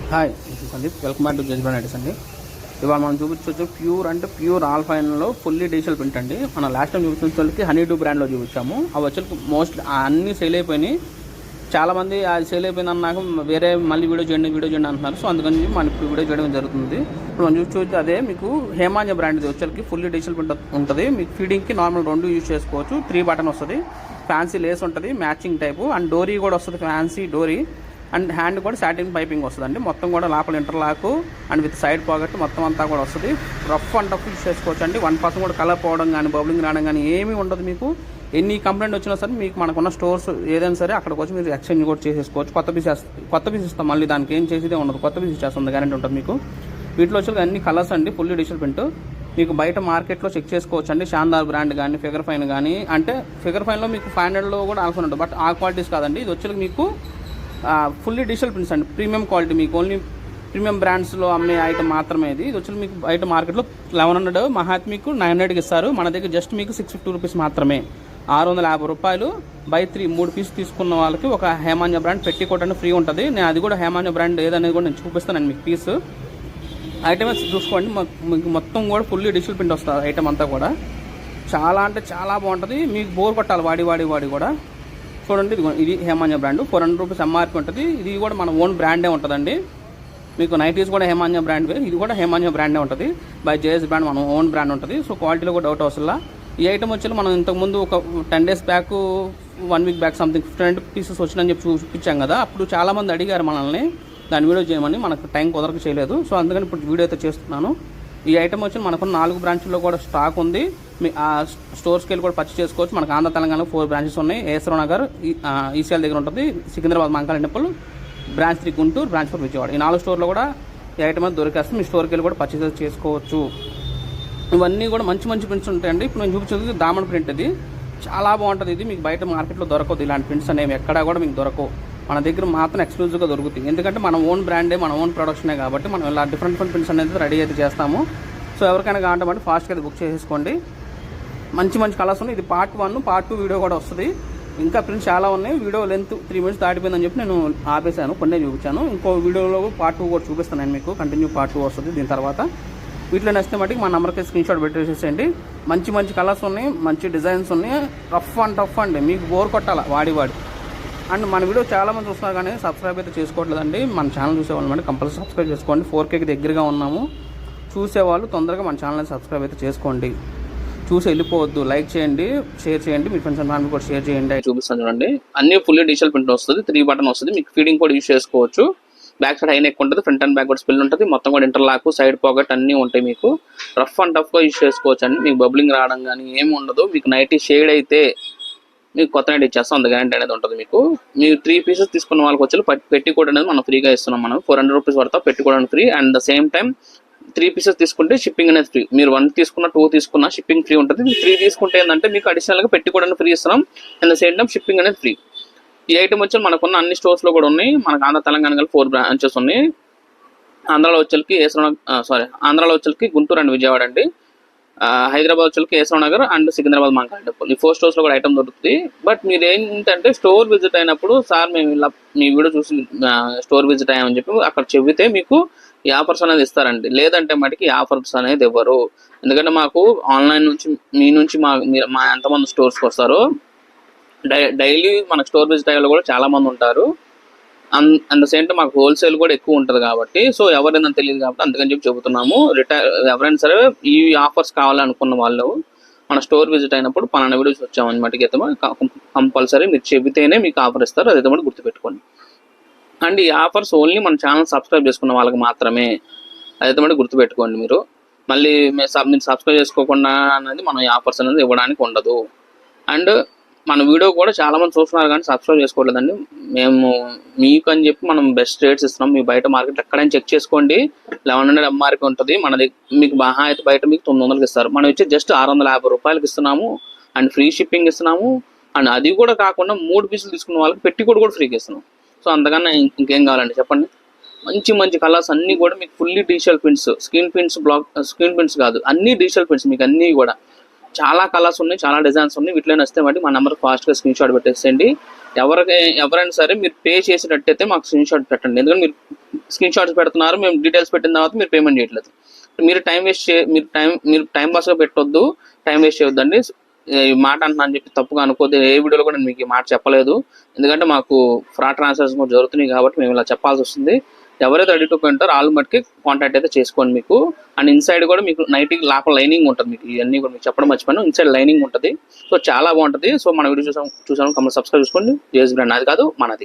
Hi, this is Sandeep. Welcome back to jazz brand items అండి. ఇవాళ మనం చూపించవచ్చు ప్యూర్ ఆల్ఫైన్లో ఫుల్లీ డిజిటల్ ప్రింట్ అండి. మనం లాస్ట్ టైం చూపించడానికి హనీ డూ బ్రాండ్లో చూపించాము. అవి వచ్చి మోస్ట్ అన్నీ సేల్ అయిపోయినాయి. చాలామంది అది సేల్ అయిపోయింది అన్నాక వేరే మళ్ళీ వీడియో చేయండి అంటున్నారు. సో అందుకని మనం ఇప్పుడు వీడియో చేయడం జరుగుతుంది. ఇప్పుడు మనం చూస్తే అదే మీకు హేమాంజ బ్రాండ్ వచ్చరికి ఫుల్లీ డిజిటల్ ప్రింట్ ఉంటుంది. మీకు ఫీడింగ్కి నార్మల్ 2 యూజ్ చేసుకోవచ్చు. 3 బటన్ వస్తుంది, ఫ్యాన్సీ లేస్ ఉంటుంది, మ్యాచింగ్ టైపు అండ్ డోరీ కూడా వస్తుంది, ఫ్యాన్సీ డోరీ అండ్ హ్యాండ్ కూడా సాటిన్ పైపింగ్ వస్తుందండి. మొత్తం కూడా లోపల interlock and with side pocket మొత్తం అంతా కూడా వస్తుంది. రఫ్ అండ్ టఫ్ యూజ్ చేసుకోవచ్చు అండి. 1% కూడా కలర్ పోవడం కానీ బబ్లింగ్ రావడం కానీ ఏమీ ఉండదు. మీకు ఎన్ని కంప్లైంట్ వచ్చినా సరే మీకు మనకున్న స్టోర్స్ ఏదైనా సరే అక్కడికి వచ్చి మీరు ఎక్స్చేంజ్ కూడా చేసేసుకోవచ్చు. కొత్త పీస్ ఇస్తాం, మళ్ళీ దానికి ఏం చేసేదే ఉండదు, కొత్త పీస్ ఇచ్చేస్తుంది, గ్యారెంటీ ఉంటుంది మీకు. వీటిలో వచ్చి అన్ని కలర్స్ అండి, ఫుల్లీ డిజిటల్ ప్రింట్. మీకు బయట మార్కెట్లో చెక్ చేసుకోవచ్చు అండి. షాందార్ బ్రాండ్ కానీ ఫిగర్ ఫైన్ కానీ, అంటే ఫిగర్ ఫైన్లో మీకు 500లో కూడా ఆల్ఫోన్ ఉంటుంది, బట్ ఆ క్వాలిటీస్ కాదండి. ఇది వచ్చి మీకు ఫుల్లీ డిజిటల్ ప్రింట్స్ అండి, ప్రీమియం క్వాలిటీ. మీకు ఓన్లీ ప్రీమియం బ్రాండ్స్లో అమ్మే ఐటమ్ మాత్రమే ఇది. వచ్చి మీకు బయట మార్కెట్లో 1100, మహాత్ మీకు 900కి ఇస్తారు. మన దగ్గర జస్ట్ మీకు 650 రూపీస్ మాత్రమే, 650 రూపాయలు. బై 3 పీస్ తీసుకున్న వాళ్ళకి ఒక హేమాంజ బ్రాండ్ పెట్టికోట్ అని ఫ్రీ ఉంటుంది. నేను అది కూడా హేమాంజ బ్రాండ్ ఏదనేది కూడా నేను చూపిస్తాను మీకు పీస్. ఐటమ్ చూసుకోండి, మీకు మొత్తం కూడా ఫుల్లీ డిజిటల్ ప్రింట్ వస్తుంది ఐటమ్ అంతా కూడా. చాలా అంటే చాలా బాగుంటుంది. మీకు బోర్ కొట్టాలి వాడి కూడా. చూడండి, ఇది హేమాంజ బ్రాండ్, 400 రూపీస్ ఎంఆర్పీ ఉంటుంది. ఇది కూడా మన ఓన్ బ్రాండే ఉంటుందండి. మీకు నైటీస్ కూడా హేమాంజ బ్రాండ్వే, ఇది కూడా హేమాంజ బ్రాండే ఉంటుంది. బై జేఎస్ బ్రాండ్ మన ఓన్ బ్రాండ్ ఉంటుంది. సో క్వాలిటీలో కూడా డౌట్ అవసరం. ఈ ఐటమ్ వచ్చి మనం ఇంతకుముందు ఒక 10 days back 1 week back something 50 pieces వచ్చినని చెప్పి చూపించాం కదా. అప్పుడు చాలామంది అడిగారు మనల్ని దాని వీడియో చేయమని, మనకు టైం కుదరక చేయలేదు. సో అందుకని ఇప్పుడు వీడియో అయితే చేస్తున్నాను. ఈ ఐటమ్ వచ్చి మనకు 4 బ్రాంచ్ల్లో కూడా స్టాక్ ఉంది. మీ ఆ స్టోర్స్కి వెళ్ళి కూడా పర్చేస్ చేసుకోవచ్చు. మనకు ఆంధ్ర తెలంగాణలో 4 బ్రాంచెస్ ఉన్నాయి. ఏసరావు నగర్ ఈసీఎల్ దగ్గర ఉంటుంది, Secunderabad Mankala temple, branch 3 Guntur, branch 4 Vijayawada. ఈ 4 స్టోర్లో కూడా ఈ ఐటమ్ అయితే దొరికేస్తుంది. మీ స్టోర్కి వెళ్ళి కూడా పర్చేస్ చేసుకోవచ్చు. ఇవన్నీ కూడా మంచి ప్రింట్స్ ఉంటాయండి. ఇప్పుడు నేను చూపించేది దామన్ ప్రింట్. ఇది చాలా బాగుంటుంది. ఇది మీకు బయట మార్కెట్లో దొరకదు, ఇలాంటి ప్రింట్స్ అనేవి ఎక్కడా కూడా మీకు దొరకవు. మన దగ్గర మాత్రం ఎక్స్క్లూజివ్గా దొరుకుతుంది. ఎందుకంటే మన ఓన్ బ్రాండే, మన ఓన్ ప్రొడక్షనే కాబట్టి మనం ఇలా డిఫరెంట్ ప్రింట్స్ అనేది రెడీ అయితే చేస్తాము. సో ఎవరికైనా కావాలంటే ఫాస్ట్గా అది బుక్ చేసేసుకోండి. మంచి కలర్స్ ఉన్నాయి. ఇది పార్ట్ 1, పార్ట్ 2 వీడియో కూడా వస్తుంది. ఇంకా ప్రింట్స్ చాలా ఉన్నాయి. వీడియో లెంత్ 3 మినిట్స్ దాటిపోయిందని చెప్పి నేను ఆపేసాను, కొన్నే చూపించాను. ఇంకో వీడియోలో పార్ట్ 2 కూడా చూపిస్తాను నేను మీకు. కంటిన్యూ పార్ట్ 2 వస్తుంది దీని తర్వాత. వీటిలో నచ్చితే మటుకు మా నెంబర్కి స్క్రీన్ షాట్ పెట్టేసేసేయండి. మంచి కలర్స్ ఉన్నాయి, మంచి డిజైన్స్ ఉన్నాయి. రఫ్ అండ్ టఫ్ అండి, మీకు బోర్ కొట్టాల వాడి. అండ్ మన వీడియో చాలామంది చూస్తున్నారు కానీ సబ్స్క్రైబ్ అయితే చేసుకోవట్లేదండి. మన ఛానల్ చూసేవాళ్ళు అంటే కంపల్సరీ సబ్స్క్రైబ్ చేసుకోండి. 4Kకి దగ్గరగా ఉన్నాము. చూసేవాళ్ళు తొందరగా మన ఛానల్ని సబ్స్క్రైబ్ అయితే చేసుకోండి. చూసి వెళ్ళిపోవద్దు, లైక్ చేయండి, షేర్ చేయండి, మీ ఫ్రెండ్స్ అండ్ ఫ్యామిలీ కూడా షేర్ చేయండి. చూపిస్తాను చూడండి, అన్ని ఫుల్లీ డిజిటల్ ప్రింట్ వస్తుంది. 3 బటన్ వస్తుంది. మీకు ఫీడింగ్ కూడా యూజ్ చేసుకోవచ్చు. బ్యాక్ సైడ్ హై నెక్ ఉంటుంది, ఫ్రంట్ అండ్ బ్యాక్ కూడా స్పిల్ ఉంటుంది. మొత్తం కూడా ఇంటర్లాక్, సైడ్ పాకెట్ అన్నీ ఉంటాయి. మీకు రఫ్ అండ్ టఫ్గా యూజ్ చేసుకోవచ్చు అండి. మీకు బబ్లింగ్ రావడం కానీ ఏమి ఉండదు. మీకు నైటీ షేడ్ అయితే మీకు కొత్త నైట్ ఇచ్చేస్తాం, అంత గ్యారెంటీ అనేది ఉంటుంది. మీకు 3 పీసెస్ తీసుకున్న వాళ్ళకి వచ్చి పెట్టికోట్ అనేది మనం ఫ్రీగా ఇస్తున్నాం. మనం 400 రూపీస్ పడతా పెట్టుకోవడానికి free. And the same time 3 pieces తీసుకుంటే షిప్పింగ్ అనేది ఫ్రీ. మీరు 1 తీసుకున్న 2 తీసుకున్న షిప్పింగ్ ఫ్రీ ఉంటుంది. 3 తీసుకుంటే ఏంటంటే మీకు అడిషనల్గా పెట్టుకోవడానికి ఫ్రీ ఇస్తున్నాం. And the same time shipping అనేది ఫ్రీ. ఈ ఐటమ్ వచ్చి మనకున్న అన్ని స్టోర్స్లో కూడా ఉన్నాయి. మనకు ఆంధ్ర తెలంగాణ 4 బ్రాంచెస్ ఉన్నాయి. ఆంధ్రాలో వచ్చేకి గుంటూరు అండ్ విజయవాడ అండి. హైదరాబాద్ వచ్చేకి ఏసరావు నగర్ అండ్ సికింద్రాబాద్ మంకాళ టెంపుల్. ఈ 4 స్టోర్స్లో కూడా ఐటమ్ దొరుకుతుంది. బట్ మీరు ఏంటంటే స్టోర్ విజిట్ అయినప్పుడు సార్ మేము ఇలా మీ వీడియో చూసి స్టోర్ విజిట్ అయ్యామని చెప్పి అక్కడ చెబితే మీకు ఈ ఆఫర్స్ అనేది ఇస్తారండి. లేదంటే మటుకి ఆఫర్స్ అనేది ఇవ్వరు. ఎందుకంటే మాకు ఆన్లైన్ నుంచి మీ నుంచి మా ఎంతమంది స్టోర్స్కి వస్తారో డైలీ మనకు స్టోర్ విజిట్ అయ్యే కూడా చాలా మంది ఉంటారు. అండ్ ద సేమ్ టైం మాకు హోల్సేల్ కూడా ఎక్కువ ఉంటుంది కాబట్టి, సో ఎవరైనా తెలియదు కాబట్టి అందుకని చెప్పి చెబుతున్నాము. ఎవరైనా సరే ఈ ఆఫర్స్ కావాలనుకున్న వాళ్ళు మన స్టోర్ విజిట్ అయినప్పుడు పలానా వీడియోస్ వచ్చామని మటుకు కంపల్సరీ మీరు చెబితేనే మీకు ఆఫర్ ఇస్తారు. అదైతే మటు గుర్తుపెట్టుకోండి. అండ్ ఈ ఆఫర్స్ ఓన్లీ మన ఛానల్ సబ్స్క్రైబ్ చేసుకున్న వాళ్ళకి మాత్రమే, అదైతే మటు గుర్తుపెట్టుకోండి. మీరు మళ్ళీ మీరు సబ్స్క్రైబ్ చేసుకోకుండా అనేది మనం ఈ ఆఫర్స్ అనేది ఇవ్వడానికి ఉండదు. అండ్ మన వీడియో కూడా చాలా మంది చూస్తున్నారు కానీ సబ్స్క్రైబ్ చేసుకోవట్లేదండి. మేము మీకు అని చెప్పి మనం బెస్ట్ రేట్స్ ఇస్తున్నాం. మీ బయట మార్కెట్ ఎక్కడైనా చెక్ చేసుకోండి, 1100 ఎంఆర్పీ ఉంటుంది. మన దగ్గర మీకు బాగా అయితే బయట మీకు 900కి ఇస్తారు. మనం వచ్చి జస్ట్ 650 రూపాయలకి ఇస్తున్నాము. అండ్ ఫ్రీ షిప్పింగ్ ఇస్తున్నాము. అండ్ అది కూడా కాకుండా 3 పీసులు తీసుకున్న వాళ్ళకి పెట్టికోట్ కూడా ఫ్రీగా ఇస్తున్నాం. సో అంతకన్నా ఇంకేం కావాలండి చెప్పండి. మంచి కలర్స్ అన్నీ కూడా మీకు fully digital prints, screen prints కాదు, అన్ని డిజిటల్ ప్రింట్స్. మీకు అన్నీ కూడా చాలా కలర్స్ ఉన్నాయి, చాలా డిజైన్స్ ఉన్నాయి. వీటిలో వస్తే బట్టి మా నెంబర్ ఫాస్ట్గా స్క్రీన్ షాట్ పెట్టేసేయండి. ఎవరైనా సరే మీరు పే చేసినట్టయితే మాకు స్క్రీన్ షాట్ పెట్టండి. ఎందుకంటే మీరు స్క్రీన్ షాట్స్ పెడుతున్నారు, మేము డీటెయిల్స్ పెట్టిన తర్వాత మీరు పేమెంట్ చేయట్లేదు. మీరు మీరు టైం పాస్గా పెట్టొద్దు, టైం వేస్ట్ చేయొద్దండి. ఈ మాట అంటున్నా అని చెప్పి తప్పుగా అనుకోద్దు. ఏ వీడియోలో కూడా నేను మీకు ఈ మాట చెప్పలేదు, ఎందుకంటే మాకు ఫ్రాడ్ ట్రాన్సాక్షన్స్ కూడా జరుగుతున్నాయి కాబట్టి మేము ఇలా చెప్పాల్సి వస్తుంది. ఎవరైతే రెడీ టు పే ఉంటారో వాళ్ళు మట్టుకి కాంటాక్ట్ అయితే చేసుకోండి మీకు. అండ్ ఇన్సైడ్ కూడా మీకు నైట్కి లోపల లైనింగ్ ఉంటుంది, మీకు ఇవన్నీ కూడా మీకు చెప్పడం మర్చిపోయాను, ఇన్సైడ్ లైనింగ్ ఉంటుంది. సో చాలా బాగుంటుంది. సో మన వీడియో చూసాను కంపల్సరీ సబ్స్క్రైబ్ చేసుకోండి. జేఎస్ బ్రాండ్, అది కాదు మనది.